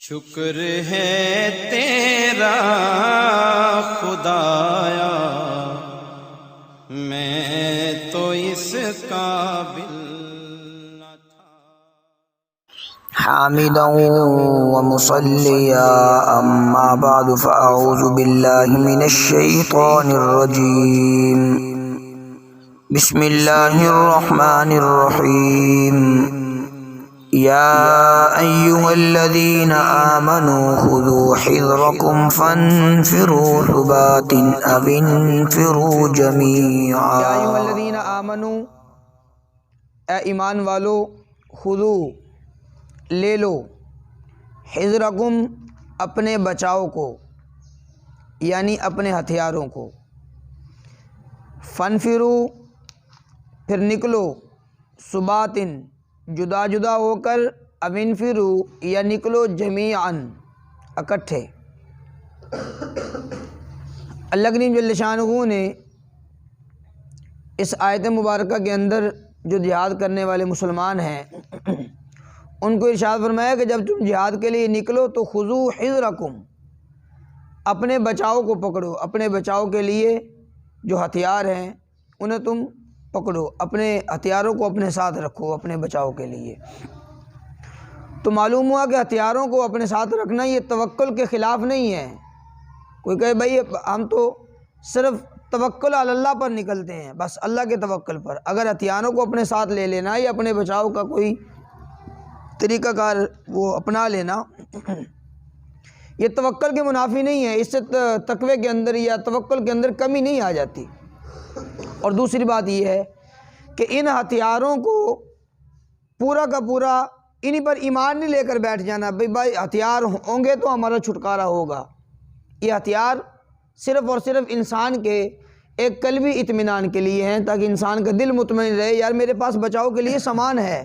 شکر ہے تیرا خدایا، میں تو اس قابل نہ تھا۔ حامدا ومصلیا اما بعد فاعوذ باللہ من الشیطان الرجیم، بسم اللہ الرحمن الرحیم۔ یا ایہا الذین آمنوا خذوا حذرکم فانفروا ثبات او انفروا جمیعا۔ یا ایھا الذین آمنوا، اے ایمان والو، خذوا لے لو، حذرکم اپنے بچاؤ کو، یعنی اپنے ہتھیاروں کو، فانفروا پھر نکلو، ثباتن جدا جدا ہو کر، او انفروا یا نکلو جمیعاً اکٹھے۔ اللہ کریم جل شانہ نے اس آیت مبارکہ کے اندر جو جہاد کرنے والے مسلمان ہیں ان کو ارشاد فرمایا کہ جب تم جہاد کے لیے نکلو تو خذوا حذرکم، اپنے بچاؤ کو پکڑو، اپنے بچاؤ کے لیے جو ہتھیار ہیں انہیں تم پکڑو، اپنے ہتھیاروں کو اپنے ساتھ رکھو اپنے بچاؤ کے لیے۔ تو معلوم ہوا کہ ہتھیاروں کو اپنے ساتھ رکھنا یہ توکل کے خلاف نہیں ہے۔ کوئی کہے بھائی ہم تو صرف توکل علی اللہ پر نکلتے ہیں، بس اللہ کے توکل پر، اگر ہتھیاروں کو اپنے ساتھ لے لینا یا اپنے بچاؤ کا کوئی طریقہ کار وہ اپنا لینا، یہ توکل کے منافی نہیں ہے، اس سے تقوی کے اندر یا توکل کے اندر کمی نہیں آ جاتی۔ اور دوسری بات یہ ہے کہ ان ہتھیاروں کو پورا کا پورا انہی پر ایمان نہیں لے کر بیٹھ جانا، بھائی ہتھیار ہوں گے تو ہمارا چھٹکارا ہوگا۔ یہ ہتھیار صرف اور صرف انسان کے ایک قلبی اطمینان کے لیے ہیں، تاکہ انسان کا دل مطمئن رہے، یار میرے پاس بچاؤ کے لیے سامان ہے،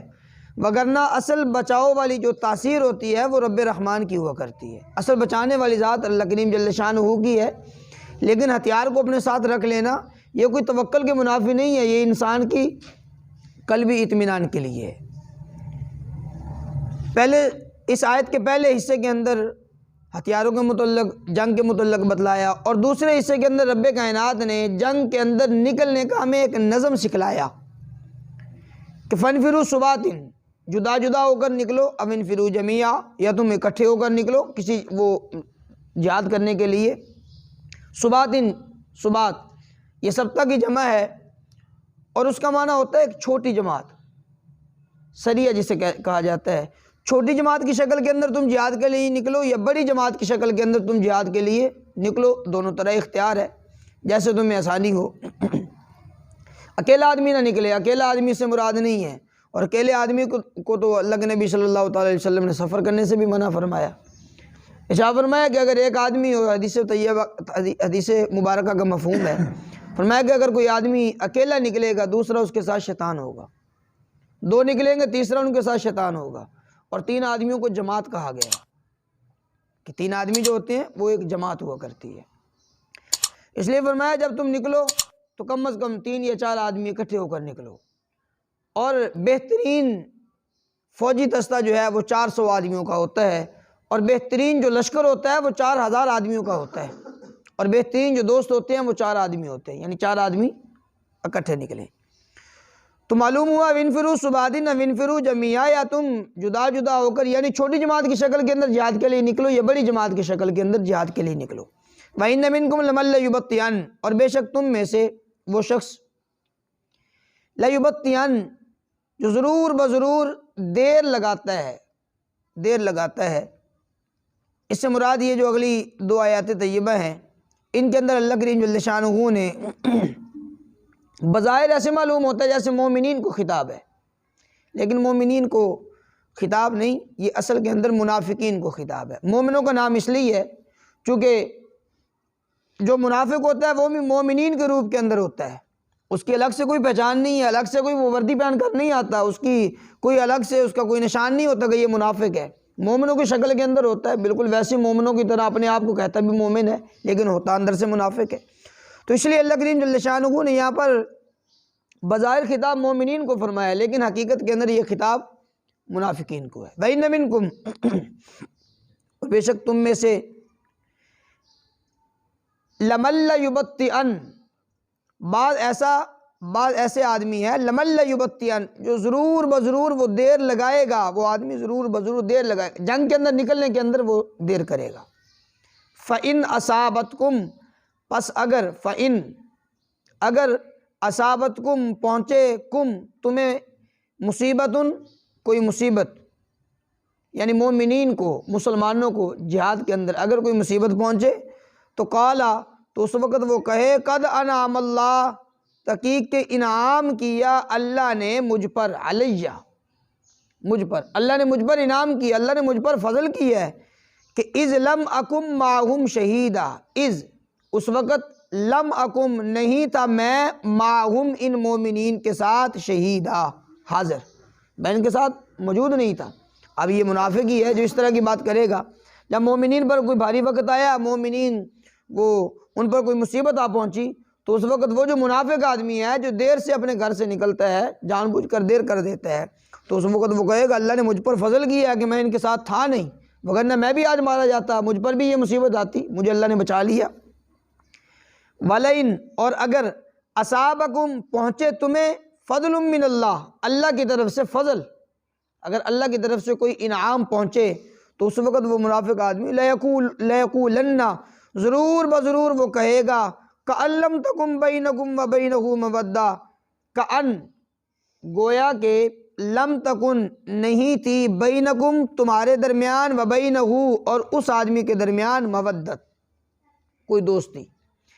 وگرنہ اصل بچاؤ والی جو تاثیر ہوتی ہے وہ رب رحمان کی ہوا کرتی ہے، اصل بچانے والی ذات اللہ کریم جل شانہ کی ہے۔ لیکن ہتھیار کو اپنے ساتھ رکھ لینا یہ کوئی توکل کے منافی نہیں ہے، یہ انسان کی قلبی اطمینان کے لیے ہے۔ پہلے اس آیت کے پہلے حصے کے اندر ہتھیاروں کے متعلق، جنگ کے متعلق بتلایا، اور دوسرے حصے کے اندر رب کائنات نے جنگ کے اندر نکلنے کا ہمیں ایک نظم سکھلایا کہ فانفروا ثباتن، جدا جدا ہو کر نکلو، او انفروا جمیعا، یا تم اکٹھے ہو کر نکلو کسی وہ جہاد کرنے کے لیے۔ ثباتن، ثبات یہ سبتہ کی جمع ہے، اور اس کا معنی ہوتا ہے ایک چھوٹی جماعت، سریہ جسے کہا جاتا ہے۔ چھوٹی جماعت کی شکل کے اندر تم جہاد کے لیے نکلو یا بڑی جماعت کی شکل کے اندر تم جہاد کے لیے نکلو، دونوں طرح اختیار ہے، جیسے تمہیں آسانی ہو۔ اکیلا آدمی نہ نکلے، اکیلا آدمی سے مراد نہیں ہے، اور اکیلے آدمی کو تو اللہ کے نبی صلی اللہ تعالی علیہ وسلم نے سفر کرنے سے بھی منع فرمایا۔ ارشاد فرمایا کہ اگر ایک آدمی ہو، حدیث طیبہ، حدیث مبارکہ کا مفہوم ہے، فرمایا کہ اگر کوئی آدمی اکیلا نکلے گا دوسرا اس کے ساتھ شیطان ہوگا، دو نکلیں گے تیسرا ان کے ساتھ شیطان ہوگا، اور تین آدمیوں کو جماعت کہا گیا کہ تین آدمی جو ہوتے ہیں وہ ایک جماعت ہوا کرتی ہے۔ اس لیے فرمایا جب تم نکلو تو کم از کم 3 یا 4 آدمی اکٹھے ہو کر نکلو، اور بہترین فوجی دستہ جو ہے وہ 400 آدمیوں کا ہوتا ہے، اور بہترین جو لشکر ہوتا ہے وہ 4000 آدمیوں کا ہوتا ہے، اور بہترین جو دوست ہوتے ہیں وہ 4 آدمی ہوتے ہیں، یعنی 4 آدمی اکٹھے نکلیں۔ تو معلوم ہوا انفروا ثباتن او انفروا جمیعا، یا تم جدا جدا ہو کر، یعنی چھوٹی جماعت کی شکل کے اندر جہاد کے لیے نکلو یا بڑی جماعت کی شکل کے اندر جہاد کے لیے نکلو۔ وَإِنَّ مِنْكُمْ لَمَن لَيُبَطِّئَنَّ، اور بے شک تم میں سے وہ شخص لَيُبَطِّئَنَّ جو ضرور بضرور دیر لگاتا ہے۔ اس سے مراد یہ جو اگلی 2 آیات طیبہ ہیں ان کے اندر اللہ کریم جل شانہ نے بظاہر ایسے معلوم ہوتا ہے جیسے مومنین کو خطاب ہے، لیکن مومنین کو خطاب نہیں، یہ اصل کے اندر منافقین کو خطاب ہے۔ مومنوں کا نام اس لیے ہے چونکہ جو منافق ہوتا ہے وہ بھی مومنین کے روپ کے اندر ہوتا ہے، اس کی الگ سے کوئی پہچان نہیں ہے، الگ سے کوئی وہ وردی پہن کر نہیں آتا، اس کی کوئی الگ سے اس کا کوئی نشان نہیں ہوتا کہ یہ منافق ہے، مومنوں کی شکل کے اندر ہوتا ہے، بالکل ویسے مومنوں کی طرح اپنے آپ کو کہتا بھی مومن ہے لیکن ہوتا اندر سے منافق ہے۔ تو اس لیے اللہ کریم جل شانہ نے یہاں پر بظاہر خطاب مومنین کو فرمایا، لیکن حقیقت کے اندر یہ خطاب منافقین کو ہے۔ وَإِنَّ مِنْكُمْ، بے شک تم میں سے لمل یبطئن، بعض ایسے آدمی ہے لمل یبطئن جو ضرور بضرور وہ دیر لگائے گا، وہ آدمی ضرور بضرور دیر لگائے گا، جنگ کے اندر نکلنے کے اندر وہ دیر کرے گا۔ فَإِنْ أَصَابَتْكُمْ، پس اگر اصابتکم پہنچے کم تمہیں مصیبتن کوئی مصیبت، یعنی مومنین کو مسلمانوں کو جہاد کے اندر اگر کوئی مصیبت پہنچے تو قالا، تو اس وقت وہ کہے قد انعم اللہ، تحقیق کے انعام کیا اللہ نے مجھ پر، علیہ مجھ پر، اللہ نے مجھ پر انعام کیا، اللہ نے مجھ پر فضل کیا ہے کہ اذ لم اکم معہم شہیدہ، اذ اس وقت لم اکم نہیں تھا میں معہم ان مومنین کے ساتھ شہیدہ حاضر، میں ان کے ساتھ موجود نہیں تھا۔ اب یہ منافق ہی ہے جو اس طرح کی بات کرے گا۔ جب مومنین پر کوئی بھاری وقت آیا، مومنین وہ ان پر کوئی مصیبت آ پہنچی، تو اس وقت وہ جو منافق آدمی ہے جو دیر سے اپنے گھر سے نکلتا ہے، جان بوجھ کر دیر کر دیتا ہے، تو اس وقت وہ کہے گا اللہ نے مجھ پر فضل کیا ہے کہ میں ان کے ساتھ تھا نہیں، وگرنہ میں بھی آج مارا جاتا، مجھ پر بھی یہ مصیبت آتی، مجھے اللہ نے بچا لیا۔ وَلَئِن، اور اگر اصابکم پہنچے تمہیں فضل من اللہ، اللہ کی طرف سے فضل، اگر اللہ کی طرف سے کوئی انعام پہنچے تو اس وقت وہ منافق آدمی لَيَقُولَنَّ، ضرور بضرور وہ کہے گا کأن لم تکن بینکم و بینہ مودہ، کأن گویا کہ لم تکن نہیں تھی بینکم تمہارے درمیان و بینہ اور اس آدمی کے درمیان مودت کوئی دوستی،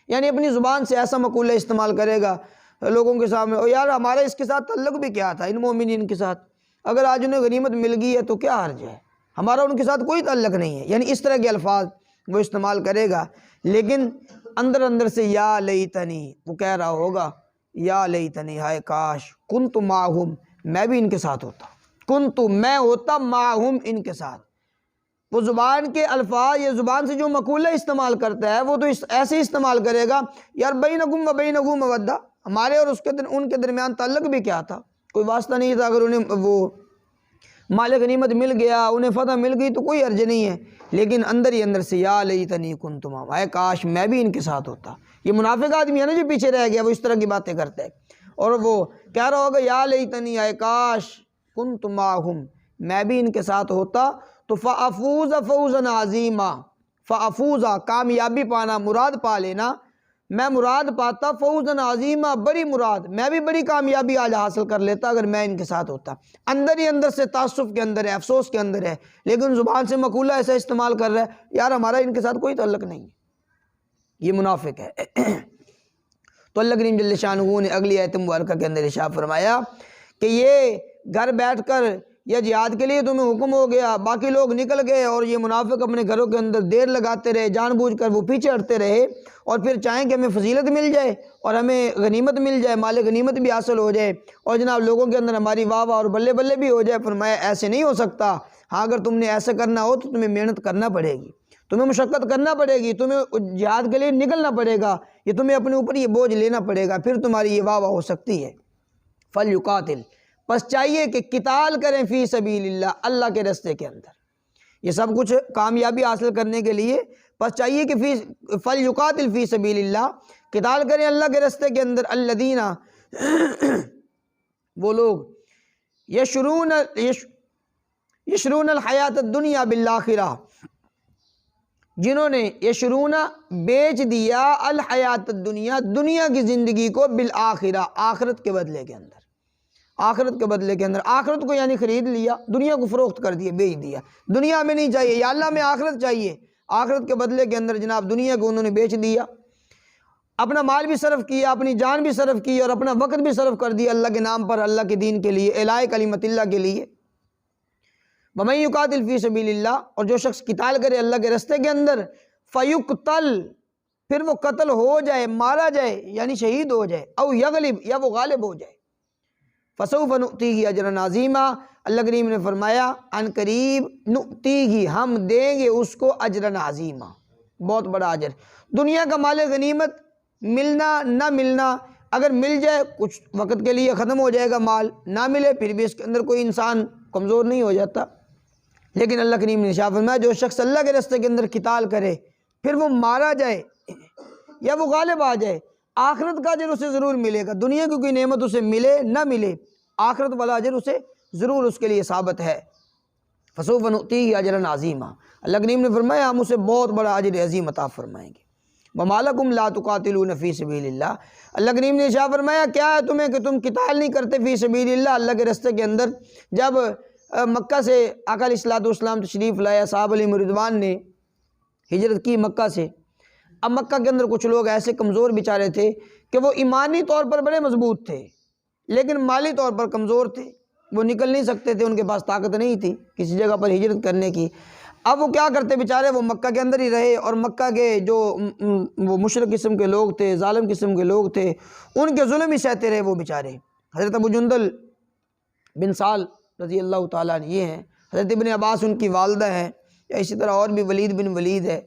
یعنی اپنی زبان سے ایسا مقولہ استعمال کرے گا لوگوں کے سامنے، اور یار ہمارا اس کے ساتھ تعلق بھی کیا تھا ان مومنین کے ساتھ، اگر آج انہیں غنیمت مل گئی ہے تو کیا حرج ہے، ہمارا ان کے ساتھ کوئی تعلق نہیں ہے، یعنی اس طرح کے الفاظ وہ استعمال کرے گا، لیکن اندر سے یا لیتنی، وہ کہہ رہا ہوگا یا لیتنی، ہائے کاش کنت معہم، میں بھی ان کے ساتھ ہوتا، کنت میں ہوتا معہم ان کے ساتھ۔ وہ زبان کے الفاظ یا زبان سے جو مقولہ استعمال کرتا ہے وہ تو ایسے استعمال کرے گا یار بینکم و بینہ مودہ، ہمارے اور ان کے درمیان تعلق بھی کیا تھا، کوئی واسطہ نہیں تھا، اگر انہیں وہ مال غنیمت مل گیا، انہیں فتح مل گئی تو کوئی حرج نہیں ہے، لیکن اندر ہی اندر سے یا لیتنی کنت معہم، اے کاش میں بھی ان کے ساتھ ہوتا۔ یہ منافق آدمی ہے نا جو پیچھے رہ گیا، وہ اس طرح کی باتیں کرتا ہے، اور وہ کہہ رہا ہوگا یا لیتنی، اے کاش کنت معہم، میں بھی ان کے ساتھ ہوتا تو فافوز فوزا عظیما، فافوز کامیابی پانا، مراد پا لینا، میں مراد پاتا فوزا عظیما، بڑی مراد، میں بھی بڑی کامیابی آج حاصل کر لیتا اگر میں ان کے ساتھ ہوتا۔ اندر ہی اندر سے تعصب کے اندر ہے، افسوس کے اندر ہے، لیکن زبان سے مقولہ ایسا استعمال کر رہا ہے یار ہمارا ان کے ساتھ کوئی تعلق نہیں ہے، یہ منافق ہے۔ تو اللہ کریم جل شانہ نے اگلی آیت مبارکہ کے اندر ارشاد فرمایا کہ یہ گھر بیٹھ کر یا جہاد کے لیے تمہیں حکم ہو گیا، باقی لوگ نکل گئے اور یہ منافق اپنے گھروں کے اندر دیر لگاتے رہے، جان بوجھ کر وہ پیچھے ہٹتے رہے، اور پھر چاہیں کہ ہمیں فضیلت مل جائے اور ہمیں غنیمت مل جائے، مال غنیمت بھی حاصل ہو جائے، اور جناب لوگوں کے اندر ہماری واہ واہ اور بلے بلے بھی ہو جائے۔ فرمایا ایسے نہیں ہو سکتا، ہاں اگر تم نے ایسا کرنا ہو تو تمہیں محنت کرنا پڑے گی، تمہیں مشقت کرنا پڑے گی، تمہیں جہاد کے لیے نکلنا پڑے گا، یہ تمہیں اپنے اوپر یہ بوجھ لینا پڑے گا، پھر تمہاری یہ واہ واہ ہو سکتی ہے۔ فَلْيُقَاتِلْ، پس چاہیے کہ قتال کریں فی سبیل اللہ، اللہ کے راستے کے اندر، یہ سب کچھ کامیابی حاصل کرنے کے لیے پس چاہیے کہ فَلْيُقَاتِلْ فی سبیل اللہ، قتال کریں اللہ کے راستے کے اندر، الذین وہ لوگ یشرون الحیات الدنیا بالآخرہ، جنہوں نے یشرون بیچ دیا الحیات الدنیا، دنیا کی زندگی کو بالآخرہ، آخرت کے بدلے کے اندر، آخرت کے بدلے کے اندر، آخرت کو یعنی خرید لیا، دنیا کو فروخت کر دیا، بیچ دیا، دنیا میں نہیں چاہیے یا اللہ میں آخرت چاہیے، آخرت کے بدلے کے اندر جناب دنیا کو انہوں نے بیچ دیا، اپنا مال بھی صرف کیا، اپنی جان بھی صرف کی، اور اپنا وقت بھی صرف کر دیا اللہ کے نام پر، اللہ کے دین کے لیے، اعلاء کلمت اللہ کے لیے۔ وَمَن يُقَاتِلْ فِي سَبِيلِ اللَّهِ، اور جو شخص قتال کرے اللہ کے راستے کے اندر، فَيُقْتَلْ، پھر وہ قتل ہو جائے، مارا جائے، یعنی شہید ہو جائے، او یغلب، یا وہ غالب ہو جائے، فَسَوْفَ نُؤْتِيهِ أَجْرًا عَظِيمًا، اللہ کریم نے فرمایا ان قریب نُؤْتِيهِ، ہم دیں گے اس کو اجرًا عظیما، بہت بڑا اجر۔ دنیا کا مال غنیمت ملنا نہ ملنا، اگر مل جائے کچھ وقت کے لیے ختم ہو جائے گا مال، نہ ملے پھر بھی اس کے اندر کوئی انسان کمزور نہیں ہو جاتا، لیکن اللہ کریم نے ارشاد فرمایا جو شخص اللہ کے راستے کے اندر قتال کرے پھر وہ مارا جائے یا وہ غالب آ جائے، آخرت کا اجر اسے ضرور ملے گا۔ دنیا کی کوئی نعمت اسے ملے نہ ملے، آخرت والا اجر اسے ضرور اس کے لیے ثابت ہے۔ فسوف نؤتیہ اجرا عظیما، اللہ کریم نے فرمایا ہم اسے بہت بڑا اجر عظیم عطا فرمائیں گے۔ وما لکم لا تقاتلون فی سبیل اللہ، اللہ کریم نے ارشاد فرمایا کیا ہے تمہیں کہ تم قتال نہیں کرتے فی سبیل اللہ، اللہ کے راستے کے اندر۔ جب مکہ سے آقا علیہ الصلوۃ والسلام تشریف لائے، صحابہ علیہ رضوان نے ہجرت کی مکہ سے۔ اب مکہ کے اندر کچھ لوگ ایسے کمزور بیچارے تھے کہ وہ ایمانی طور پر بڑے مضبوط تھے لیکن مالی طور پر کمزور تھے، وہ نکل نہیں سکتے تھے، ان کے پاس طاقت نہیں تھی کسی جگہ پر ہجرت کرنے کی۔ اب وہ کیا کرتے بیچارے، وہ مکہ کے اندر ہی رہے، اور مکہ کے جو وہ مشرک قسم کے لوگ تھے، ظالم قسم کے لوگ تھے، ان کے ظلم ہی سہتے رہے وہ بیچارے۔ حضرت ابو جندل بن سال رضی اللہ تعالیٰ عنہ یہ ہیں، حضرت ابن عباس ان کی والدہ ہیں، یا اسی طرح اور بھی ولید بن ولید ہے۔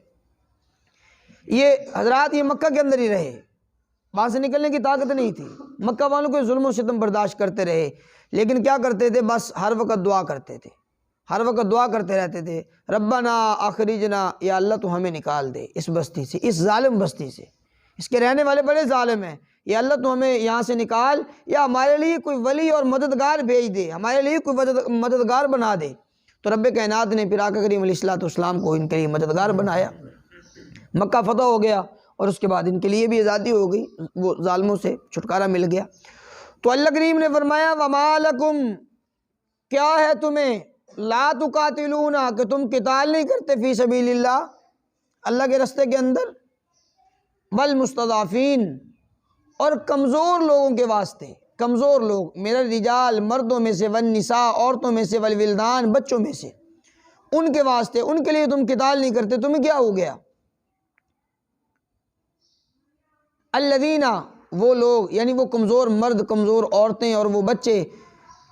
یہ حضرات یہ مکہ کے اندر ہی رہے، وہاں سے نکلنے کی طاقت نہیں تھی، مکہ والوں کے ظلم و ستم برداشت کرتے رہے، لیکن کیا کرتے تھے، بس ہر وقت دعا کرتے تھے، ہر وقت دعا کرتے رہتے تھے، ربنا اخرجنا، یا اللہ تو ہمیں نکال دے اس بستی سے، اس ظالم بستی سے، اس کے رہنے والے بڑے ظالم ہیں، یا اللہ تو ہمیں یہاں سے نکال، یا ہمارے لیے کوئی ولی اور مددگار بھیج دے، ہمارے لیے کوئی مددگار بنا دے۔ تو رب کائنات نے پھر آقا کریم علیہ الصلوۃ والسلام کو ان کے لیے مددگار بنایا، مکہ فتح ہو گیا، اور اس کے بعد ان کے لیے بھی آزادی ہو گئی، وہ ظالموں سے چھٹکارا مل گیا۔ تو اللہ کریم نے فرمایا وما لکم، کیا ہے تمہیں، لا تقاتلون، کہ تم قتال نہیں کرتے فی سبیل اللہ، اللہ کے راستے کے اندر، والمستضعفین، اور کمزور لوگوں کے واسطے، کمزور لوگ من الرجال، مردوں میں سے، والنساء، عورتوں میں سے، والولدان، بچوں میں سے، ان کے واسطے، ان کے لیے تم قتال نہیں کرتے، تمہیں کیا ہو گیا؟ الذین، وہ لوگ، یعنی وہ کمزور مرد، کمزور عورتیں اور وہ بچے،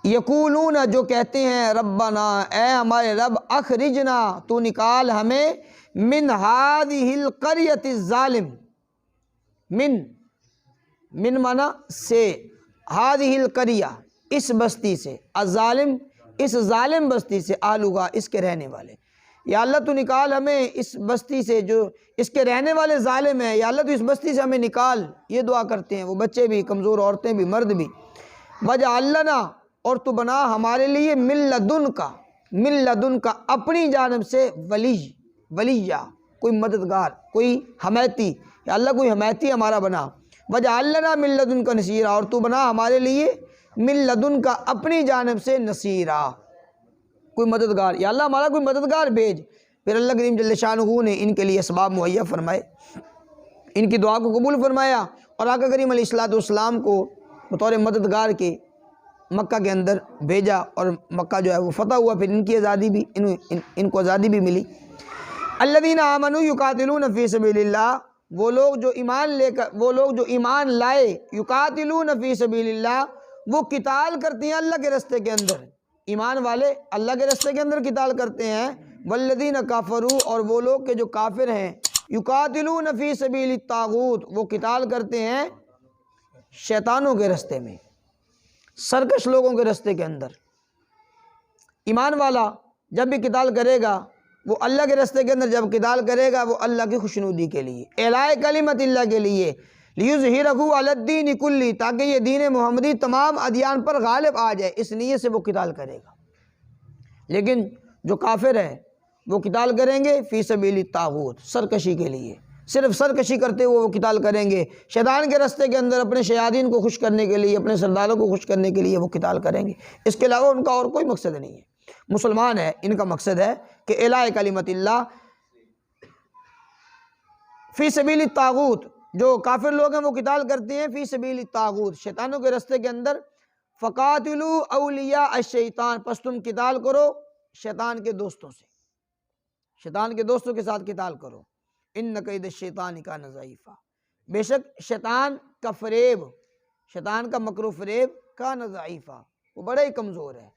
یقولون، جو کہتے ہیں ربنا، اے ہمارے رب، اخرجنا، تو نکال ہمیں، من ہذہ القریۃ الظالم، من مانا سے، ہذہ القریہ، اس بستی سے، الظالم، اس ظالم بستی سے، آلوگا، اس کے رہنے والے، یا اللہ تو نکال ہمیں اس بستی سے جو اس کے رہنے والے ظالم ہیں، یا اللہ تو اس بستی سے ہمیں نکال، یہ دعا کرتے ہیں وہ بچے بھی، کمزور عورتیں بھی، مرد بھی۔ وَاجْعَلْ لَنَا، اور تو بنا ہمارے لیے، مِن لَدُنْکَ، اپنی جانب سے، ولیہ، کوئی مددگار، کوئی حمایتی، یا اللہ کوئی حمایتی ہمارا بنا۔ وَاجْعَلْ لَنَا مِن لَدُنْکَ نصیرا، اور تو بنا ہمارے لیے، مِن لَدُنْکَ، اپنی جانب سے، نصیرا، کوئی مددگار، یا اللہ ہمارا کوئی مددگار بھیج۔ پھر اللہ کریم جل شانہ نے ان کے لیے اسباب مہیا فرمائے، ان کی دعا کو قبول فرمایا، اور آقا کریم علیہ الصلوۃ والسلام کو بطور مددگار کے مکہ کے اندر بھیجا، اور مکہ جو ہے وہ فتح ہوا، پھر ان کی آزادی بھی، ان کو آزادی بھی ملی۔ الذین آمنوا یقاتلون فی سبیل اللہ، وہ لوگ جو ایمان لائے، یقاتلون فی سبیل اللہ، وہ قتال کرتے ہیں اللہ کے راستے کے اندر، ایمان والے اللہ کے راستے کے اندر قتال کرتے ہیں۔ والذین کافروا، اور وہ لوگ کے جو کافر ہیں، یقاتلون فی سبیل الطاغوت، وہ قتال کرتے ہیں شیطانوں کے راستے میں، سرکش لوگوں کے راستے کے اندر۔ ایمان والا جب بھی قتال کرے گا، وہ اللہ کے راستے کے اندر جب قتال کرے گا، وہ اللہ کی خوشنودی کے لیے، اعلاء کلمت اللہ کے لیے، لیظہرہ علی الدین کلی، تاکہ یہ دین محمدی تمام ادیان پر غالب آ جائے، اس نیت سے وہ قتال کرے گا۔ لیکن جو کافر ہے وہ قتال کریں گے فی سبیل الطاغوت، سرکشی کے لیے، صرف سرکشی کرتے ہوئے وہ قتال کریں گے، شیطان کے راستے کے اندر اپنے شیاطین کو خوش کرنے کے لیے، اپنے سرداروں کو خوش کرنے کے لیے وہ قتال کریں گے، اس کے علاوہ ان کا اور کوئی مقصد نہیں ہے۔ مسلمان ہے، ان کا مقصد ہے کہ اعلاء کلمت اللہ فی سبیل الطاغوت، جو کافر لوگ ہیں وہ قتال کرتے ہیں فی سبیل الطاغوت، شیطانوں کے راستے کے اندر۔ فقاتلوا اولیاء الشیطان، پس تم قتال کرو شیطان کے دوستوں سے، شیطان کے دوستوں کے ساتھ قتال کرو۔ ان کید الشیطان کان ضعیفا، بے شک شیطان کا فریب، شیطان کا مکر و فریب، کان ضعیفا، وہ بڑا ہی کمزور ہے۔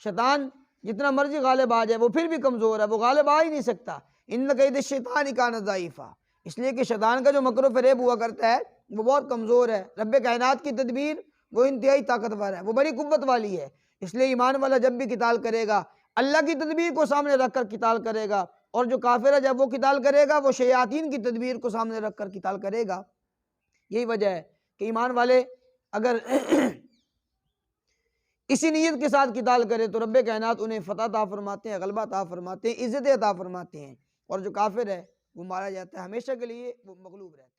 شیطان جتنا مرضی غالب آ جائے وہ پھر بھی کمزور ہے، وہ غالب آ ہی نہیں سکتا۔ ان کید الشیطان کان ضعیفا، اس لیے کہ شیطان کا جو مکر و فریب ہوا کرتا ہے وہ بہت کمزور ہے، رب کائنات کی تدبیر وہ انتہائی طاقتور ہے، وہ بڑی قوت والی ہے۔ اس لیے ایمان والا جب بھی قتال کرے گا اللہ کی تدبیر کو سامنے رکھ کر قتال کرے گا، اور جو کافر ہے جب وہ قتال کرے گا وہ شیاطین کی تدبیر کو سامنے رکھ کر قتال کرے گا۔ یہی وجہ ہے کہ ایمان والے اگر اسی نیت کے ساتھ قتال کرے تو رب کائنات انہیں فتح عطا فرماتے ہیں، غلبہ عطا فرماتے ہیں، عزت عطا فرماتے ہیں، اور جو کافر ہے وہ مارا جاتا ہے، ہمیشہ کے لیے وہ مغلوب رہتا ہے۔